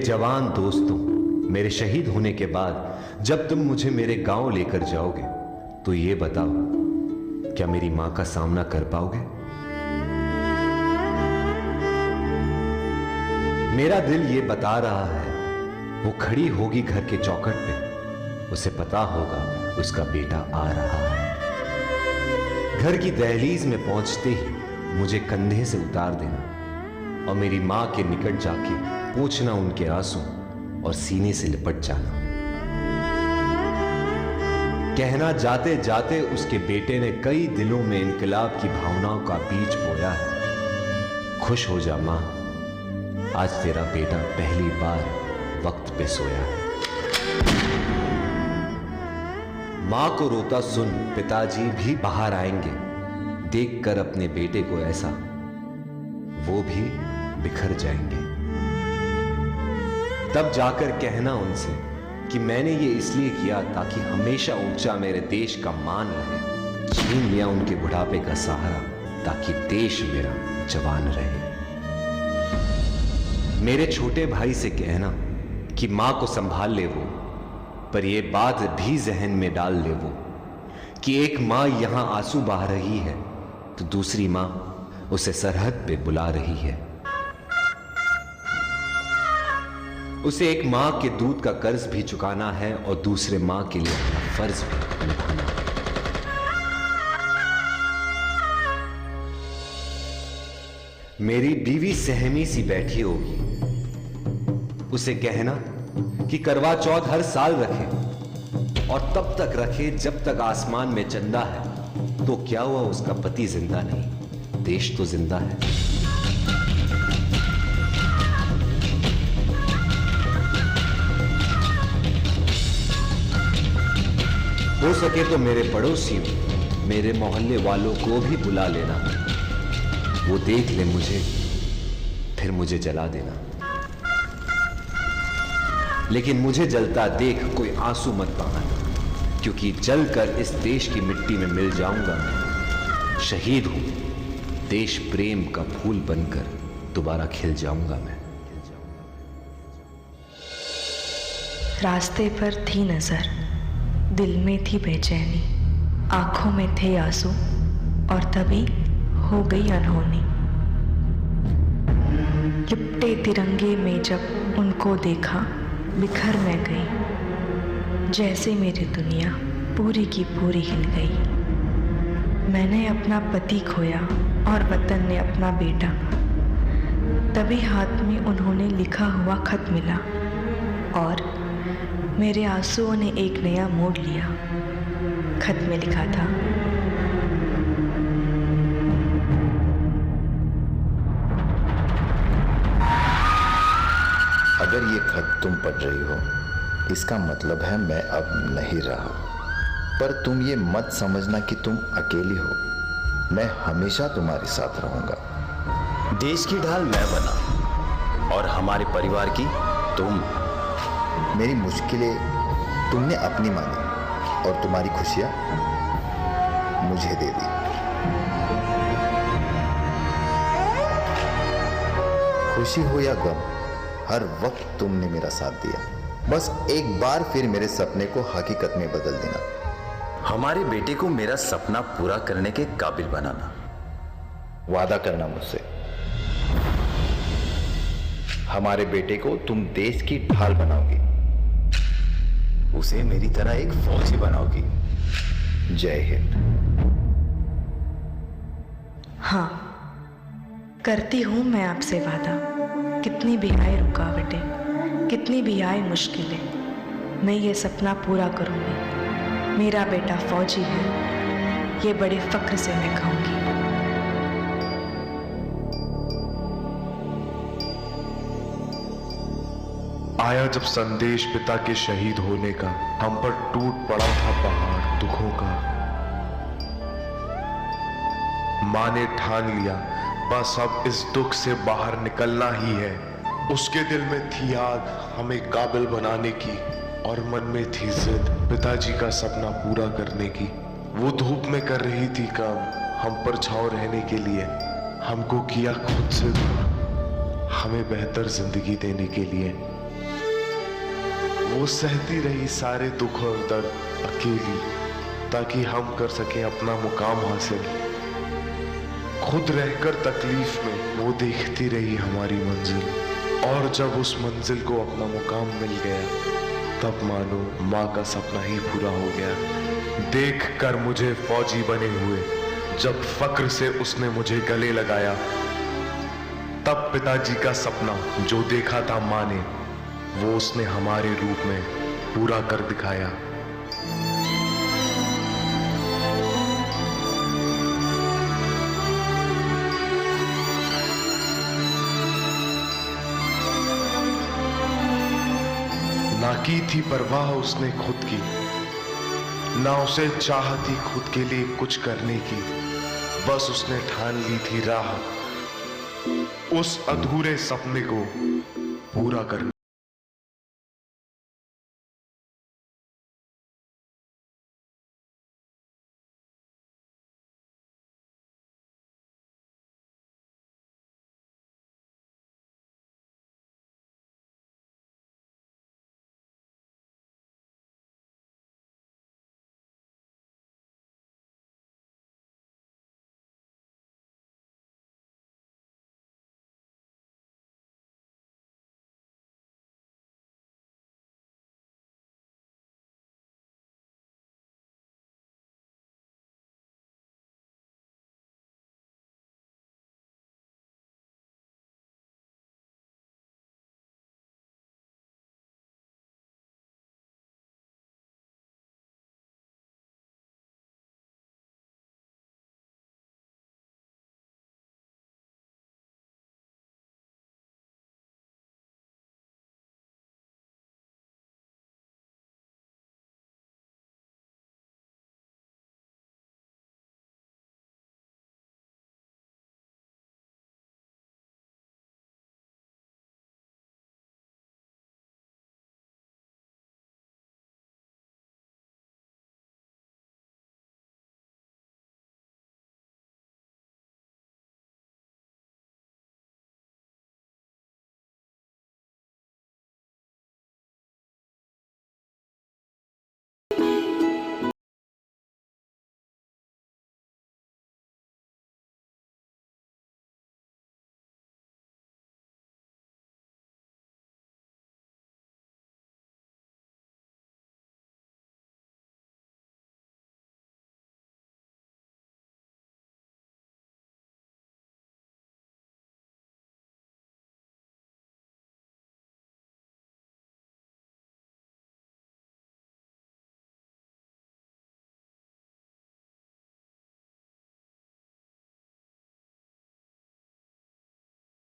जवान दोस्तों, मेरे शहीद होने के बाद जब तुम मुझे मेरे गांव लेकर जाओगे तो ये बताओ, क्या मेरी मां का सामना कर पाओगे? मेरा दिल ये बता रहा है, वो खड़ी होगी घर के चौखट पे, उसे पता होगा उसका बेटा आ रहा है। घर की दहलीज में पहुंचते ही मुझे कंधे से उतार देना और मेरी मां के निकट जाके पोंछना उनके आंसू और सीने से लिपट जाना। कहना जाते जाते उसके बेटे ने कई दिलों में इनकलाब की भावनाओं का बीज बोया है। खुश हो जा मां, आज तेरा बेटा पहली बार वक्त पे सोया है। मां को रोता सुन पिताजी भी बाहर आएंगे, देखकर अपने बेटे को ऐसा वो भी बिखर जाएंगे। तब जाकर कहना उनसे कि मैंने ये इसलिए किया ताकि हमेशा ऊंचा मेरे देश का मान रहे। छीन लिया उनके बुढ़ापे का सहारा ताकि देश मेरा जवान रहे। मेरे छोटे भाई से कहना कि मां को संभाल ले वो, पर यह बात भी जहन में डाल ले वो कि एक मां यहां आंसू बहा रही है तो दूसरी मां उसे सरहद पे बुला रही है। उसे एक मां के दूध का कर्ज भी चुकाना है और दूसरे मां के लिए अपना फर्ज भी निभाना है। मेरी बीवी सहमी सी बैठी होगी, उसे कहना कि करवा चौथ हर साल रखे और तब तक रखे जब तक आसमान में चंदा है। तो क्या हुआ, उसका पति जिंदा नहीं, देश तो जिंदा है। हो सके तो मेरे पड़ोसियों, मेरे मोहल्ले वालों को भी बुला लेना, वो देख ले मुझे, फिर मुझे जला देना। लेकिन मुझे जलता देख कोई आंसू मत बहाना, क्योंकि जलकर इस देश की मिट्टी में मिल जाऊंगा मैं। शहीद हूं, देश प्रेम का फूल बनकर दोबारा खिल जाऊंगा मैं। रास्ते पर थी नजर, दिल में थी बेचैनी, आंखों में थे आंसू और तभी हो गई अनहोनी। लिपटे तिरंगे में जब उनको देखा, बिखर मैं गई, जैसे मेरी दुनिया पूरी की पूरी हिल गई। मैंने अपना पति खोया और वतन ने अपना बेटा। तभी हाथ में उन्होंने लिखा हुआ खत मिला और मेरे आंसुओं ने एक नया मोड़ लिया। खत में लिखा था, अगर ये खत तुम पढ़ रही हो, इसका मतलब है मैं अब नहीं रहा। पर तुम ये मत समझना कि तुम अकेली हो, मैं हमेशा तुम्हारे साथ रहूंगा। देश की ढाल मैं बना और हमारे परिवार की तुम। मेरी मुश्किलें तुमने अपनी मानी और तुम्हारी खुशियां मुझे दे दी। खुशी हो या गम, हर वक्त तुमने मेरा साथ दिया। बस एक बार फिर मेरे सपने को हकीकत में बदल देना। हमारे बेटे को मेरा सपना पूरा करने के काबिल बनाना। वादा करना मुझसे, हमारे बेटे को तुम देश की ढाल बनाओगी, उसे मेरी तरह एक फौजी बनाओगी। जय हिंद। हाँ, करती हूं मैं आपसे वादा। कितनी भी आए रुकावटें, कितनी भी आए मुश्किलें, मैं ये सपना पूरा करूंगी। मेरा बेटा फौजी है, ये बड़े फक्र से मैं कहूंगी। आया जब संदेश पिता के शहीद होने का, हम पर टूट पड़ा था पहाड़ दुखों का। मां ने ठान लिया बस अब इस दुख से बाहर निकलना ही है। उसके दिल में थी आग हमें काबिल बनाने की और मन में थी जिद पिताजी का सपना पूरा करने की। वो धूप में कर रही थी काम हम पर छांव रहने के लिए। हमको किया खुद से दूर हमें बेहतर जिंदगी देने के लिए। वो सहती रही सारे दुख और दर्द अकेली, ताकि हम कर सकें अपना मुकाम हासिल। खुद रहकर तकलीफ में वो देखती रही हमारी मंजिल, और जब उस मंजिल को अपना मुकाम मिल गया, तब मानो माँ का सपना ही पूरा हो गया। देख कर मुझे फौजी बने हुए जब फक्र से उसने मुझे गले लगाया, तब पिताजी का सपना जो देखा था माँ ने, वो उसने हमारे रूप में पूरा कर दिखाया। ना की थी परवाह उसने खुद की, ना उसे चाह थी खुद के लिए कुछ करने की, बस उसने ठान ली थी राह उस अधूरे सपने को पूरा करने